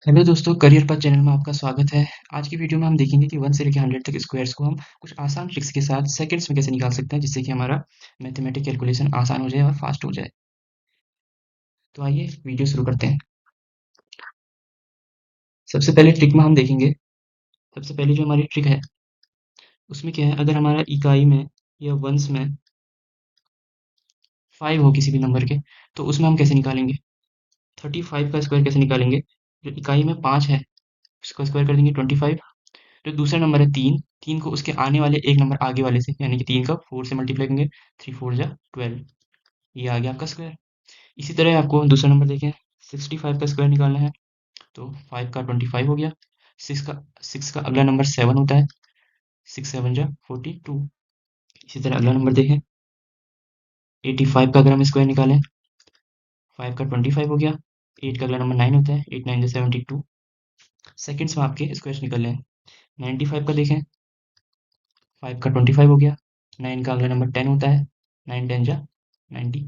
Hello दोस्तों, career path channel में आपका स्वागत है। आज की वीडियो में हम देखेंगे कि 1 से लेकर 100 तक स्क्वायर्स को हम कुछ आसान ट्रिक्स के साथ सेकंड्स में कैसे निकाल सकते हैं, जिससे कि हमारा मैथमेटिक कैलकुलेशन आसान हो जाए और फास्ट हो जाए। तो आइए वीडियो शुरू करते हैं। सबसे पहले ट्रिक में हम देखेंगे। सबसे पहले जो हमारी ट्रिक है उसमें क्या है, अगर हमारा इकाई में या वंश में 5 हो किसी भी नंबर के, तो उसमें हम कैसे निकालेंगे। 35 का स्क्वायर कैसे निकालेंगे। जो इकाई में 5 है उसका स्क्वायर कर देंगे 25। जो दूसरा नंबर है 3, 3 को उसके आने वाले एक नंबर आगे वाले से यानी कि 3 का 4 से मल्टीप्लाई करेंगे। 3 4 जा 12, ये आ गया आपका स्क्वायर। इसी तरह आपको दूसरा नंबर देखें, 65 का स्क्वायर निकालना है, तो 5 का 25 हो गया। 6 का अगला नंबर 7 होता है, 6 7 जा 42। इसी तरह अगला नंबर देखें, 85 का अगर हम स्क्वायर निकालें, 5 का 25 हो गया। 8 का अगला नंबर 9 होता है, 8 9 जा 72। सेकंड्स में आपके स्क्वायर्स निकल रहे हैं। 95 का देखें, 5 का 25 हो गया। 9 का अगला नंबर 10 होता है, 9 10 जा 90।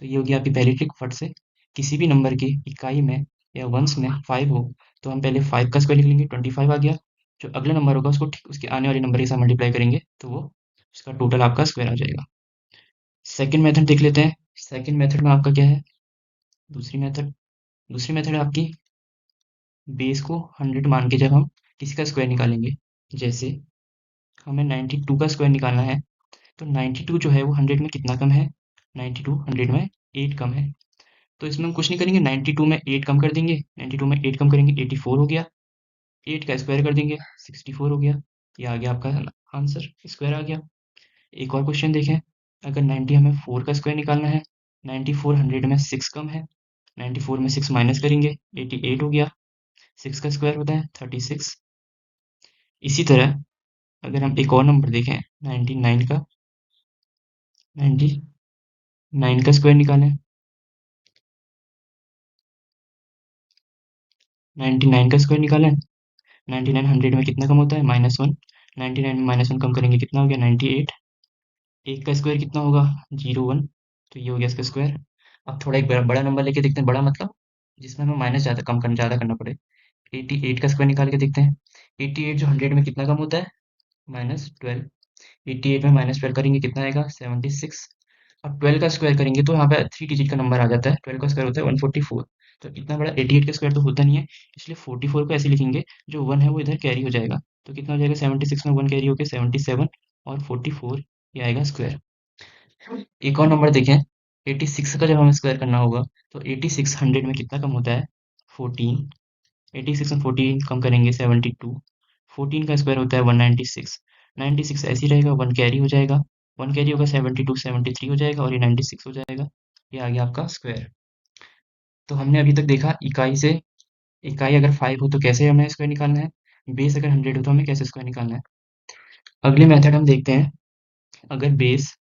तो ये हो गया आपकी पहली ट्रिक। फट से किसी भी नंबर की इकाई में या वंश में 5 हो, तो हम पहले 5 का स्क्वायर लिख लेंगे, 25 आ गया। जो अगला नंबर होगा उसको ठीक उसके आने वाले नंबर के साथ मल्टीप्लाई करेंगे, तो वो उसका टोटल आपका स्क्वायर आ जाएगा। सेकंड मेथड देख लेते हैं। सेकंड मेथड में आपका क्या है, दूसरी मेथड है आपकी बेस को 100 मान के जब हम किसी का स्क्वायर निकालेंगे। जैसे हमें 92 का स्क्वायर निकालना है, तो 92 जो है वो 100 में कितना कम है। 92 100 में 8 कम है। तो इसमें हम कुछ नहीं करेंगे, 92 में 8 कम कर देंगे। 92 में 8 कम करेंगे 84 हो गया। 8 का स्क्वायर कर देंगे 64 हो गया। ये आ गया आपका आंसर, स्क्वायर आ गया। एक और क्वेश्चन देखें। अगर 90 हमें 4 का स्क्वायर निकालना है, 94 100 में 6 कम है। 94 में 6 माइनस करेंगे, 88 हो गया। 6 का स्क्वायर होता है 36। इसी तरह अगर हम एक और नंबर देखें, 99 का 99 का स्क्वायर निकालें। 99 का स्क्वायर निकालें, 99 100 में कितना कम होता है, -1। 99 में -1 कम करेंगे, कितना हो गया 98। 1 का स्क्वायर कितना होगा, 01। तो ये हो गया इसका स्क्वायर। अब थोड़ा एक बड़ा बड़ा नंबर लेके देखते हैं, बड़ा मतलब जिसमें हमें माइनस ज़्यादा करना पड़े। 88 का स्क्वायर निकाल के देखते हैं। 88 जो 100 में कितना कम होता है, -12। 88 में -12 करेंगे कितना आएगा, 76। अब 12 का स्क्वायर करेंगे तो यहाँ पे 3 डिजिट का नंबर आ जाता है। 12 का स्क्वायर होता है 144। तो इतना बड़ा 88 का स्क्वायर तो होता नहीं है, इसलिए 44 को ऐसे लिखेंगे, जो 1 है वो इधर कैरी हो जाएगा। तो कितना हो जाएगा, 76 में 1 कैरी होकर 77 और 44, ये आएगा स्क्वायर। एक और नंबर देखें, 86 का जब हमें स्क्वायर करना होगा, तो 86 100 में कितना कम होता है, 14। 86 में 14 कम करेंगे 72। 14 का स्क्वायर होता है 196। 96 ऐसे ही रहेगा, 1 कैरी हो जाएगा। 1 कैरी होगा 72 73 हो जाएगा और ये 96 हो जाएगा। ये आ गया आपका स्क्वायर। तो हमने अभी तक देखा इकाई से, इकाई अगर 5 हो तो कैसे हमें स्क्वायर निकालना है, बेस अगर 100 हो तो हमें कैसे स्क्वायर निकालना है। अगली मेथड हम देखते हैं। अगर बेस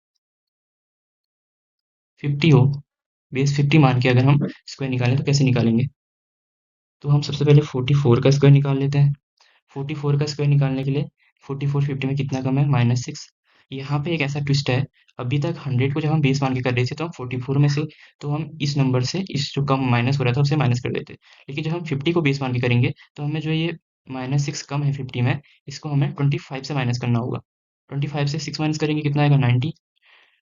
50 हो, बेस 50 मान के अगर हम स्क्वायर निकालें तो कैसे निकालेंगे। तो हम सबसे पहले 44 का स्क्वायर निकाल लेते हैं। 44 का स्क्वायर निकालने के लिए 44 50 में कितना कम है, -6। यहाँ पे एक ऐसा ट्विस्ट है, अभी तक 100 को जब हम बेस मान के कर रहे थे तो हम 44 में से, तो हम इस नंबर से इस जो कम माइनस हो रहा था उससे माइनस कर देते। लेकिन जब हम 50 को बेस मान के करेंगे तो हमें जो ये -6 कम है 50 में, इसको हमें 25 से माइनस करना होगा। 25 से 6 माइनस करेंगे कितना आएगा, 90।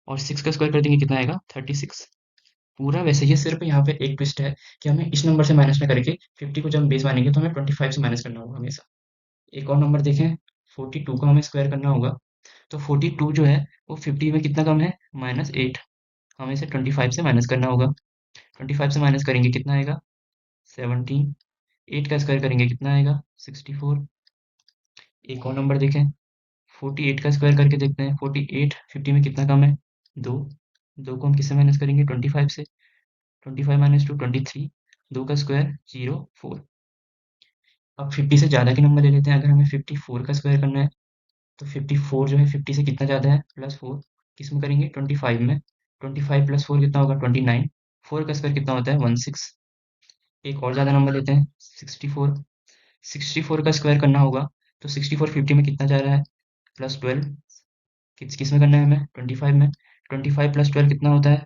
और 6 का स्क्वायर कर देंगे कितना आएगा, 36। पूरा वैसे ही है, सिर्फ यहाँ पे एक ट्विस्ट है कि हमें इस नंबर से माइनस ना करके 50 को जब हम बेस मानेंगे तो हमें 25 से माइनस करना होगा हमेशा। एक और नंबर देखें, 42 को हमें स्क्वायर करना होगा। तो 42 जो है वो 50 में कितना कम है, -8। हमें इसे 25 से माइनस करना होगा। 25 से माइनस करेंगे कितना आएगा, 17। 8 का स्क्वायर करेंगे कितना आएगा, 64। एक और नंबर देखें, 48 का स्क्वायर करके देखते हैं। 48 50 में कितना कम है, 2। 2 को हम किससे माइनस करेंगे, 25 से। 25 - 2 23। 2 का स्क्वायर 0 4। अब 50 से ज़्यादा के नंबर ले लेते हैं। अगर हमें 54 का स्क्वायर करना है, तो 54 जो है 50 से कितना ज़्यादा है, +4। किसमें करेंगे, 25 में। 25 + 4 कितना होगा, 29। 4 का स्क्वायर कितना होता है, 16। एक और ज़्यादा नंबर लेते हैं, 64। 64 का स्क्वायर करना होगा, तो 64 50 में कितना जा रहा है, +12। किस में करना है हमें, 25 में। 25 + 12 कितना होता है,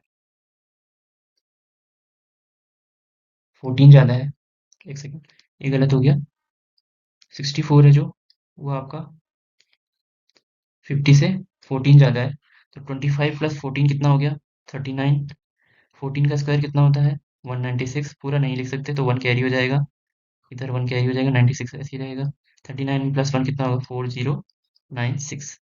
14 ज़्यादा है। एक सेकेंड, ये गलत हो गया। 64 है जो, वो आपका 50 से 14 ज़्यादा है, तो 25 प्लस 14 कितना हो गया? 39। 14 का स्क्वायर कितना होता है? 196। पूरा नहीं लिख सकते तो 1 कैरी हो जाएगा, इधर 1 कैरी हो जाएगा, 96 ऐसे ही रहेगा। 39 प्लस 1 कितना होगा? 4096।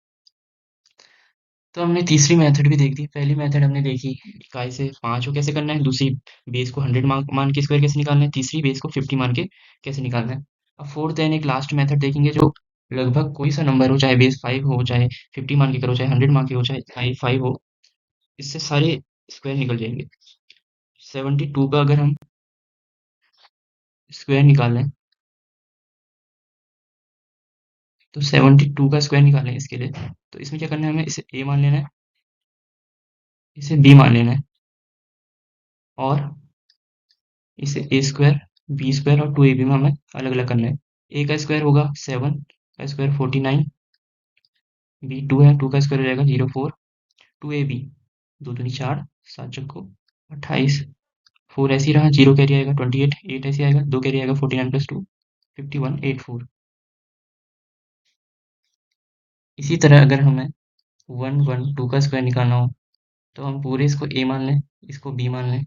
तो हमने तीसरी मेथड भी देख ली। पहली मेथड हमने देखी इकाई से 5 को कैसे करना है, दूसरी बेस को 100 मान के स्क्वायर कैसे निकालना है, तीसरी बेस को 50 मान के कैसे निकालना है। अब फोर्थ एंड एक लास्ट मेथड देखेंगे जो लगभग कोई सा नंबर हो, चाहे बेस 5 हो, चाहे 50 मान के करो, चाहे 100 मान के हो, चाहे 5 हो, इससे सारे स्क्वायर निकल जाएंगे। 72 का अगर हम स्क्वायर निकाल लें, तो 72 का स्क्वायर निकालें इसके लिए, तो इसमें क्या करना है, हमें इसे a मान लेना है, इसे b मान लेना है, और इसे ए स्क्वायर, बी स्क्वायर और 2ab में हमें अलग अलग करना है। ए का स्क्वायर होगा 7 का स्क्वायर 49, बी 2 है, 2 का स्क्वायर हो जाएगा 04, 2ab, दो दूनी 4, 7 चौको 28, 4 ऐसे ही रहा, 0 कैरी आएगा 28, 8 ऐसे आएगा, 2 कैरी आएगा 49 प्लस 2 51, 84। इसी तरह अगर हमें 112 का स्क्वायर निकालना हो, तो हम पूरे इसको a मान लें, इसको b मान लें,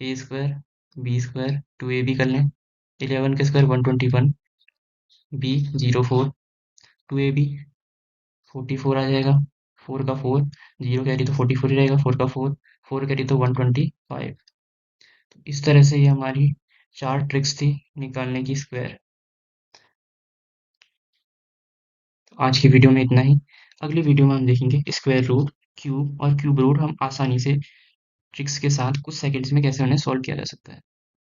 ए स्क्वायर, बी स्क्वायर, 2ab कर लें, 11 का स्क्वायर 121, बी 04, 2ab 44 आ जाएगा, 4 का 4, 0 कैरी तो 44 ही रहेगा, 4 का 4, 4 कैरी तो 125। तो इस तरह से ये हमारी 4 ट्रिक्स थी निकालने की स्क्वायर। तो आज की वीडियो में इतना ही। अगली वीडियो में हम देखेंगे स्क्वायर रूट, क्यूब और क्यूब रूट हम आसानी से ट्रिक्स के साथ कुछ सेकंड्स में कैसे उन्हें सॉल्व किया जा सकता है।